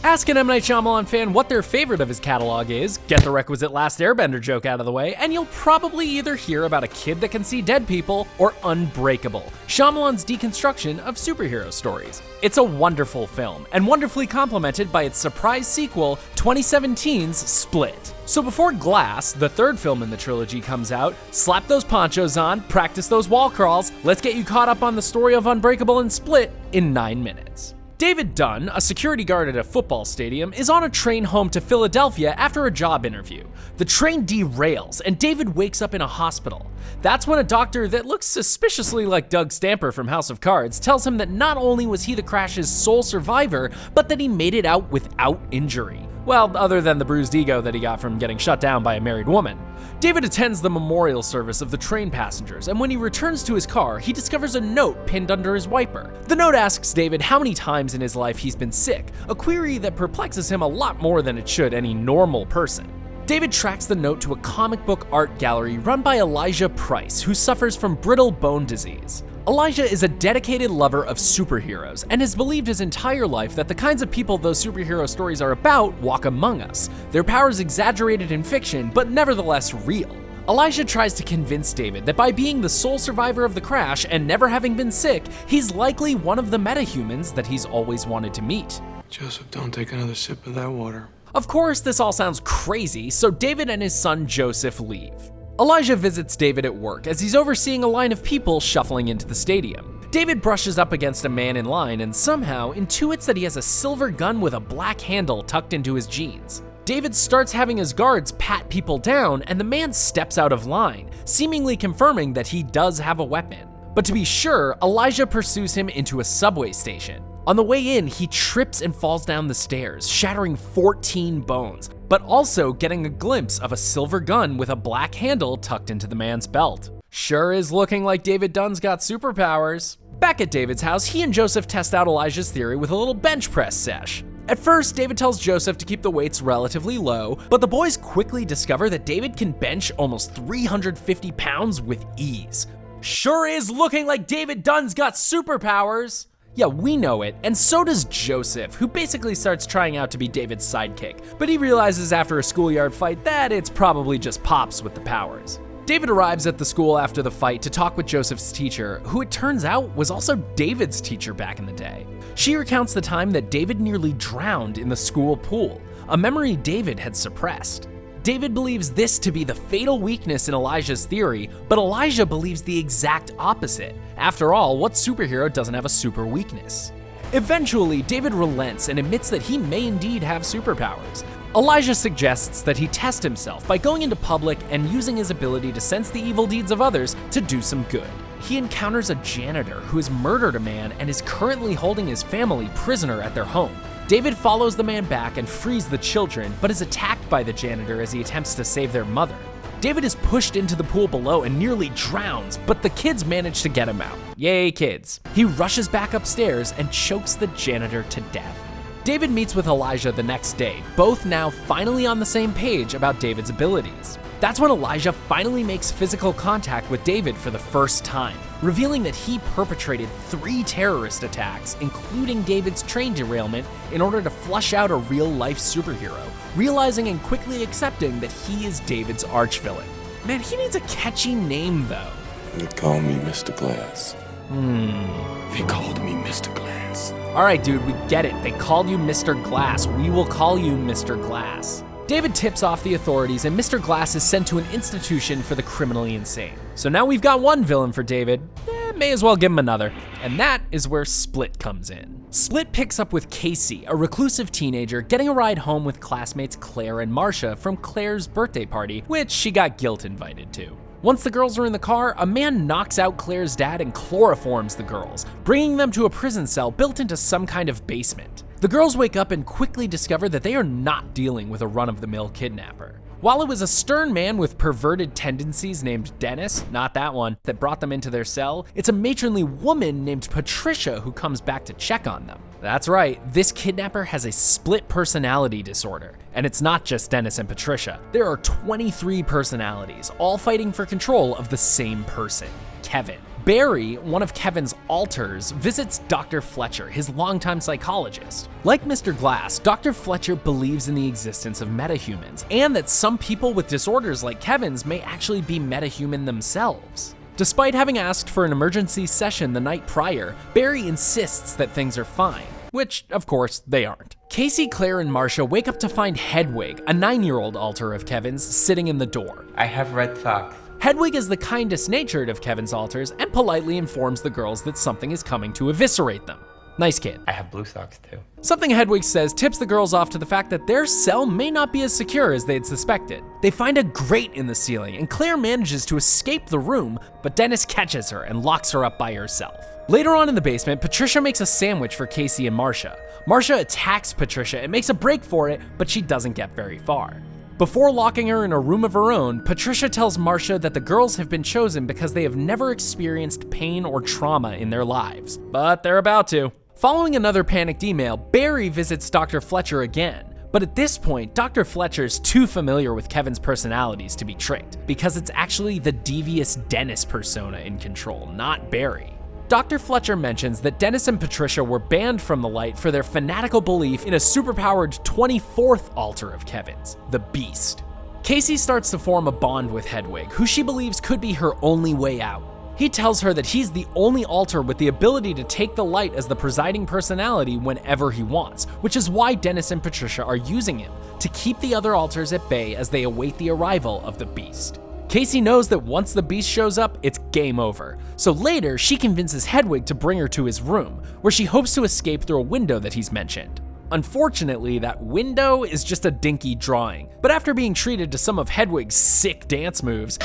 Ask an M. Night Shyamalan fan what their favorite of his catalog is, get the requisite Last Airbender joke out of the way, and you'll probably either hear about a kid that can see dead people or Unbreakable, Shyamalan's deconstruction of superhero stories. It's a wonderful film, and wonderfully complemented by its surprise sequel, 2017's Split. So before Glass, the third film in the trilogy, comes out, slap those ponchos on, practice those wall crawls, let's get you caught up on the story of Unbreakable and Split in 9 minutes. David Dunn, a security guard at a football stadium, is on a train home to Philadelphia after a job interview. The train derails, and David wakes up in a hospital. That's when a doctor that looks suspiciously like Doug Stamper from House of Cards tells him that not only was he the crash's sole survivor, but that he made it out without injury. Well, other than the bruised ego that he got from getting shut down by a married woman. David attends the memorial service of the train passengers, and when he returns to his car, he discovers a note pinned under his wiper. The note asks David how many times in his life he's been sick, a query that perplexes him a lot more than it should any normal person. David tracks the note to a comic book art gallery run by Elijah Price, who suffers from brittle bone disease. Elijah is a dedicated lover of superheroes and has believed his entire life that the kinds of people those superhero stories are about walk among us, their powers exaggerated in fiction, but nevertheless real. Elijah tries to convince David that by being the sole survivor of the crash and never having been sick, he's likely one of the metahumans that he's always wanted to meet. Joseph, don't take another sip of that water. Of course, this all sounds crazy, so David and his son Joseph leave. Elijah visits David at work as he's overseeing a line of people shuffling into the stadium. David brushes up against a man in line and somehow intuits that he has a silver gun with a black handle tucked into his jeans. David starts having his guards pat people down, and the man steps out of line, seemingly confirming that he does have a weapon. But to be sure, Elijah pursues him into a subway station. On the way in, he trips and falls down the stairs, shattering 14 bones, but also getting a glimpse of a silver gun with a black handle tucked into the man's belt. Sure is looking like David Dunn's got superpowers. Back at David's house, he and Joseph test out Elijah's theory with a little bench press sesh. At first, David tells Joseph to keep the weights relatively low, but the boys quickly discover that David can bench almost 350 pounds with ease. Sure is looking like David Dunn's got superpowers. Yeah, we know it, and so does Joseph, who basically starts trying out to be David's sidekick, but he realizes after a schoolyard fight that it's probably just Pops with the powers. David arrives at the school after the fight to talk with Joseph's teacher, who it turns out was also David's teacher back in the day. She recounts the time that David nearly drowned in the school pool, a memory David had suppressed. David believes this to be the fatal weakness in Elijah's theory, but Elijah believes the exact opposite. After all, what superhero doesn't have a super weakness? Eventually, David relents and admits that he may indeed have superpowers. Elijah suggests that he test himself by going into public and using his ability to sense the evil deeds of others to do some good. He encounters a janitor who has murdered a man and is currently holding his family prisoner at their home. David follows the man back and frees the children, but is attacked by the janitor as he attempts to save their mother. David is pushed into the pool below and nearly drowns, but the kids manage to get him out. Yay, kids. He rushes back upstairs and chokes the janitor to death. David meets with Elijah the next day, both now finally on the same page about David's abilities. That's when Elijah finally makes physical contact with David for the first time, revealing that he perpetrated 3 terrorist attacks, including David's train derailment, in order to flush out a real-life superhero, realizing and quickly accepting that he is David's archvillain. Man, he needs a catchy name, though. They call me Mr. Glass. They called me Mr. Glass. All right, dude, we get it. They called you Mr. Glass. We will call you Mr. Glass. David tips off the authorities, and Mr. Glass is sent to an institution for the criminally insane. So now we've got one villain for David, may as well give him another. And that is where Split comes in. Split picks up with Casey, a reclusive teenager, getting a ride home with classmates Claire and Marcia from Claire's birthday party, which she got guilt invited to. Once the girls are in the car, a man knocks out Claire's dad and chloroforms the girls, bringing them to a prison cell built into some kind of basement. The girls wake up and quickly discover that they are not dealing with a run-of-the-mill kidnapper. While it was a stern man with perverted tendencies named Dennis, not that one, that brought them into their cell, it's a matronly woman named Patricia who comes back to check on them. That's right, this kidnapper has a split personality disorder. And it's not just Dennis and Patricia. There are 23 personalities, all fighting for control of the same person, Kevin. Barry, one of Kevin's alters, visits Dr. Fletcher, his longtime psychologist. Like Mr. Glass, Dr. Fletcher believes in the existence of metahumans, and that some people with disorders like Kevin's may actually be metahuman themselves. Despite having asked for an emergency session the night prior, Barry insists that things are fine, which, of course, they aren't. Casey, Claire, and Marcia wake up to find Hedwig, a 9-year-old alter of Kevin's, sitting in the door. I have red socks. Hedwig is the kindest-natured of Kevin's alters and politely informs the girls that something is coming to eviscerate them. Nice kid. I have blue socks too. Something Hedwig says tips the girls off to the fact that their cell may not be as secure as they'd suspected. They find a grate in the ceiling, and Claire manages to escape the room, but Dennis catches her and locks her up by herself. Later on in the basement, Patricia makes a sandwich for Casey and Marcia. Marcia attacks Patricia and makes a break for it, but she doesn't get very far. Before locking her in a room of her own, Patricia tells Marcia that the girls have been chosen because they have never experienced pain or trauma in their lives, but they're about to. Following another panicked email, Barry visits Dr. Fletcher again, but at this point, Dr. Fletcher's too familiar with Kevin's personalities to be tricked, because it's actually the devious Dennis persona in control, not Barry. Dr. Fletcher mentions that Dennis and Patricia were banned from the light for their fanatical belief in a superpowered 24th alter of Kevin's, the Beast. Casey starts to form a bond with Hedwig, who she believes could be her only way out. He tells her that he's the only alter with the ability to take the light as the presiding personality whenever he wants, which is why Dennis and Patricia are using him, to keep the other alters at bay as they await the arrival of the Beast. Casey knows that once the Beast shows up, it's game over, so later she convinces Hedwig to bring her to his room, where she hopes to escape through a window that he's mentioned. Unfortunately, that window is just a dinky drawing, but after being treated to some of Hedwig's sick dance moves,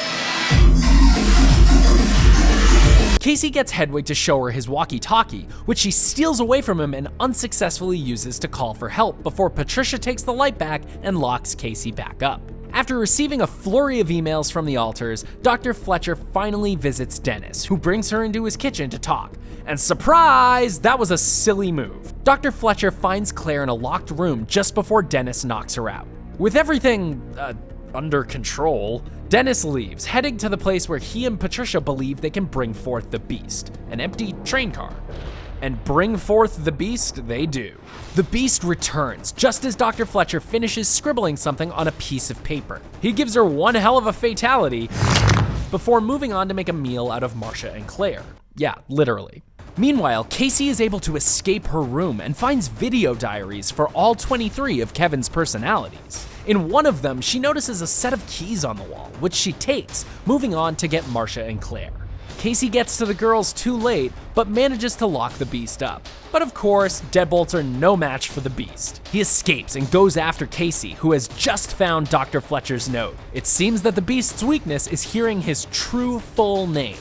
Casey gets Hedwig to show her his walkie-talkie, which she steals away from him and unsuccessfully uses to call for help before Patricia takes the light back and locks Casey back up. After receiving a flurry of emails from the alters, Dr. Fletcher finally visits Dennis, who brings her into his kitchen to talk. And surprise, that was a silly move. Dr. Fletcher finds Claire in a locked room just before Dennis knocks her out. With everything, under control, Dennis leaves, heading to the place where he and Patricia believe they can bring forth the Beast, an empty train car. And bring forth the Beast they do. The Beast returns just as Dr. Fletcher finishes scribbling something on a piece of paper. He gives her one hell of a fatality before moving on to make a meal out of Marcia and Claire. Yeah, literally. Meanwhile, Casey is able to escape her room and finds video diaries for all 23 of Kevin's personalities. In one of them, she notices a set of keys on the wall, which she takes, moving on to get Marcia and Claire. Casey gets to the girls too late, but manages to lock the Beast up. But of course, deadbolts are no match for the Beast. He escapes and goes after Casey, who has just found Dr. Fletcher's note. It seems that the Beast's weakness is hearing his true full name.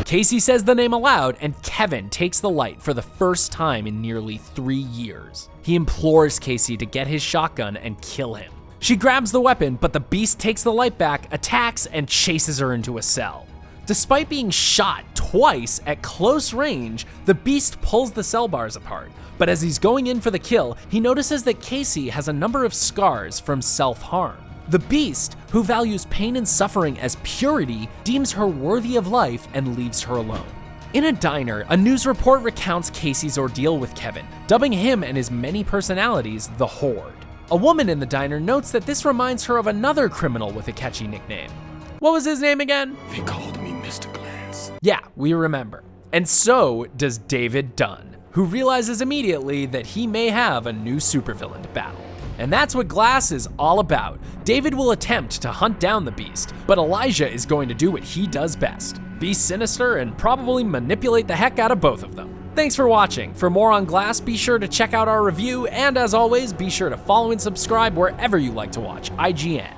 Casey says the name aloud, and Kevin takes the light for the first time in nearly 3 years. He implores Casey to get his shotgun and kill him. She grabs the weapon, but the Beast takes the light back, attacks, and chases her into a cell. Despite being shot twice at close range, the Beast pulls the cell bars apart. But as he's going in for the kill, he notices that Casey has a number of scars from self-harm. The Beast, who values pain and suffering as purity, deems her worthy of life and leaves her alone. In a diner, a news report recounts Casey's ordeal with Kevin, dubbing him and his many personalities the Horde. A woman in the diner notes that this reminds her of another criminal with a catchy nickname. What was his name again? He called me Mr. Glass. Yeah, we remember. And so does David Dunn, who realizes immediately that he may have a new supervillain to battle. And that's what Glass is all about. David will attempt to hunt down the Beast, but Elijah is going to do what he does best: be sinister and probably manipulate the heck out of both of them. Thanks for watching. For more on Glass, be sure to check out our review, and as always, be sure to follow and subscribe wherever you like to watch IGN.